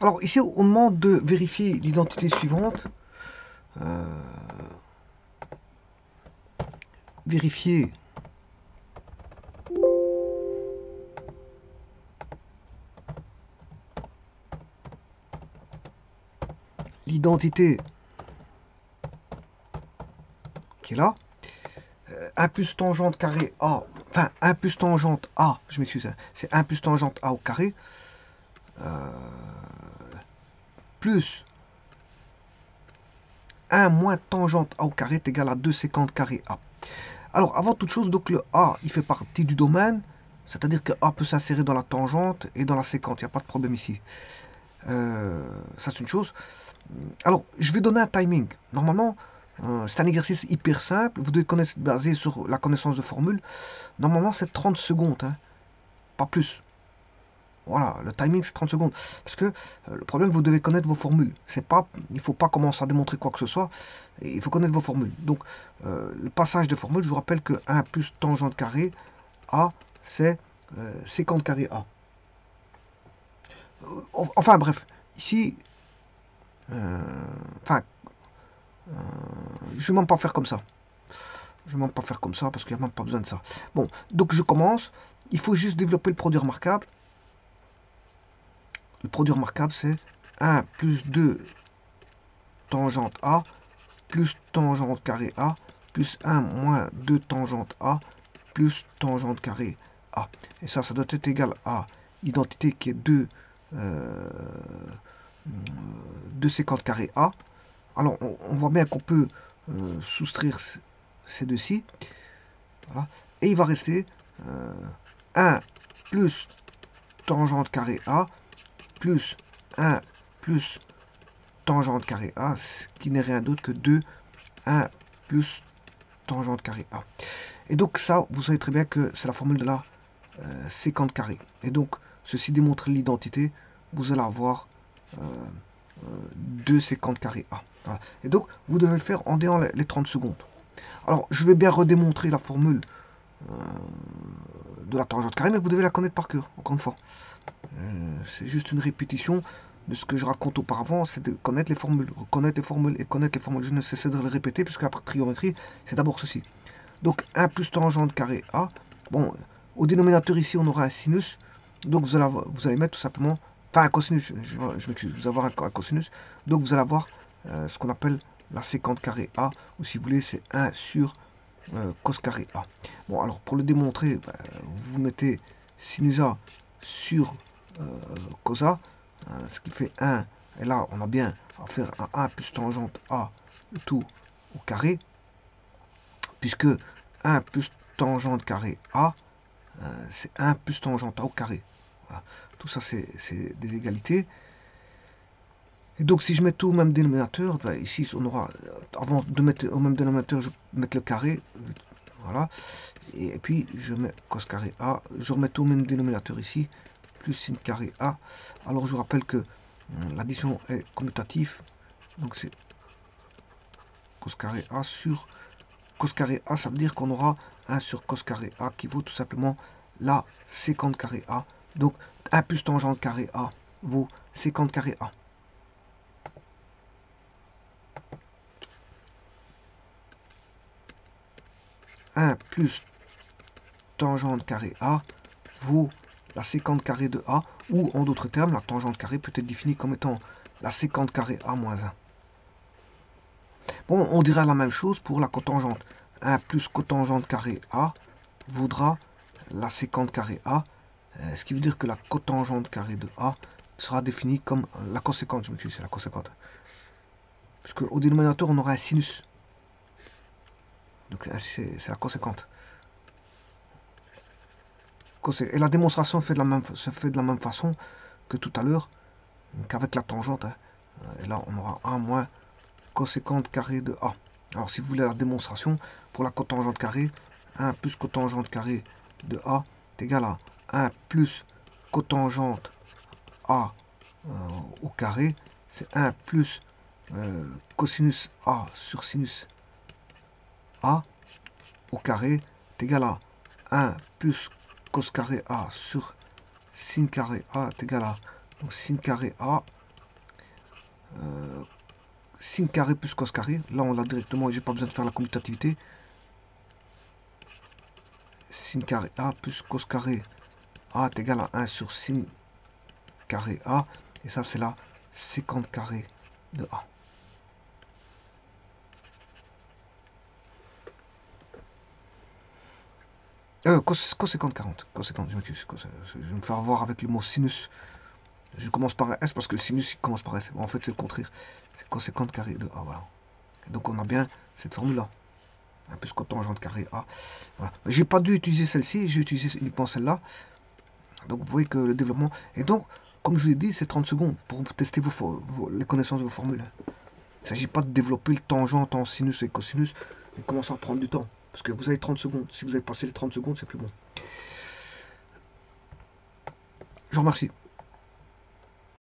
Alors ici, on demande de vérifier l'identité suivante. Euh, vérifier l'identité qui est là. 1 plus tangente carré A, enfin 1 plus tangente A, je m'excuse, hein, c'est 1 plus tangente A au carré, plus 1 moins tangente A au carré est égal à 2 sécante carré A. Alors, avant toute chose, donc le A, il fait partie du domaine, c'est-à-dire que A peut s'insérer dans la tangente et dans la sécante, il n'y a pas de problème ici. Ça, c'est une chose. Alors, je vais donner un timing. Normalement, c'est un exercice hyper simple, vous devez connaître, basé sur la connaissance de formule. Normalement, c'est 30 secondes, hein, pas plus. Voilà, le timing c'est 30 secondes. Parce que le problème, vous devez connaître vos formules. C'est pas, il ne faut pas commencer à démontrer quoi que ce soit. Il faut connaître vos formules. Donc, le passage de formule, je vous rappelle que 1 plus tangente carré A, c'est sécante carré A. Enfin bref, ici, enfin, je ne vais même pas faire comme ça. Je ne vais même pas faire comme ça parce qu'il n'y a même pas besoin de ça. Bon, donc je commence. Il faut juste développer le produit remarquable. Le produit remarquable, c'est 1 plus 2 tangente A plus tangente carré A plus 1 moins 2 tangente A plus tangente carré A. Et ça doit être égal à identité qui est 2 sécante carré A. Alors, on voit bien qu'on peut soustraire ces deux-ci. Voilà. Et il va rester 1 plus tangente carré A plus 1 plus tangente carré A, ce qui n'est rien d'autre que 2, 1 plus tangente carré A. Et donc ça, vous savez très bien que c'est la formule de la sécante carrée. Et donc, ceci démontre l'identité. Vous allez avoir 2 sécante carré A. Voilà. Et donc, vous devez le faire en déant les 30 secondes. Alors, je vais bien redémontrer la formule de la tangente carrée, mais vous devez la connaître par cœur, encore une fois. C'est juste une répétition de ce que je raconte auparavant, c'est de connaître les formules, reconnaître les formules et connaître les formules. Je ne cesse de le répéter, puisque la trigonométrie, c'est d'abord ceci. Donc 1 plus tangente carré A. Bon, au dénominateur ici, on aura un sinus. Donc vous allez mettre tout simplement, pas un cosinus, je m'excuse, vous allez avoir un cosinus. Donc vous allez avoir ce qu'on appelle la sécante carré A, ou si vous voulez, c'est 1 sur cos carré A. Bon, alors pour le démontrer, vous mettez sinus A sur cos A, ce qui fait 1. Et là, on a bien à faire un 1 plus tangente A tout au carré, puisque 1 plus tangente carré A, c'est 1 plus tangente A au carré. Voilà. Tout ça, c'est des égalités. Et donc, si je mets tout au même dénominateur, ben, ici, on aura, avant de mettre au même dénominateur, je vais mettre le carré. Voilà. Et puis, je mets cos carré A. Je remets tout au même dénominateur ici, plus sin carré A. Alors, je vous rappelle que l'addition est commutative. Donc, c'est cos carré A sur cos carré A. Ça veut dire qu'on aura 1 sur cos carré A qui vaut tout simplement la sécante carré A. Donc, 1 plus tangente carré A vaut sécante carré A. Un plus tangente carré A vaut la sécante carrée de A, ou en d'autres termes, la tangente carrée peut être définie comme étant la sécante carrée A moins 1. Bon, on dira la même chose pour la cotangente. 1 plus cotangente carré A vaudra la sécante carrée A, ce qui veut dire que la cotangente carrée de A sera définie comme la conséquente, je m'excuse, c'est la conséquente. Parce qu'au dénominateur, on aura un sinus. Donc c'est la conséquente. Et la démonstration se fait de la même façon que tout à l'heure, qu'avec la tangente. Hein. Et là, on aura 1 moins coséquente carrée de A. Alors, si vous voulez la démonstration, pour la cotangente carrée, 1 plus cotangente carrée de A est égal à 1 plus cotangente A au carré. C'est 1 plus cosinus A sur sinus A au carré est égal à 1 plus cos carré A sur sin carré A est égal à donc sin carré A sin carré plus cos carré. Là, on l'a directement et j'ai pas besoin de faire la commutativité. Sin carré A plus cos carré A est égal à 1 sur sin carré A. Et ça, c'est la sécante carré de A. Coséquente 40. Coséquente, je m'excuse. Je vais me faire avoir avec le mot sinus. Je commence par un S parce que le sinus il commence par S. En fait, c'est le contraire. C'est coséquente carré de A. Voilà. Et donc, on a bien cette formule-là. 1 plus cotangente carré A. Voilà. J'ai pas dû utiliser celle-ci, j'ai utilisé uniquement celle-là. Donc, vous voyez que le développement. Et donc, comme je vous l'ai dit, c'est 30 secondes pour tester les connaissances de vos formules. Il ne s'agit pas de développer le tangente en sinus et cosinus et commencer à prendre du temps. Parce que vous avez 30 secondes. Si vous avez passé les 30 secondes, c'est plus bon. Je vous remercie.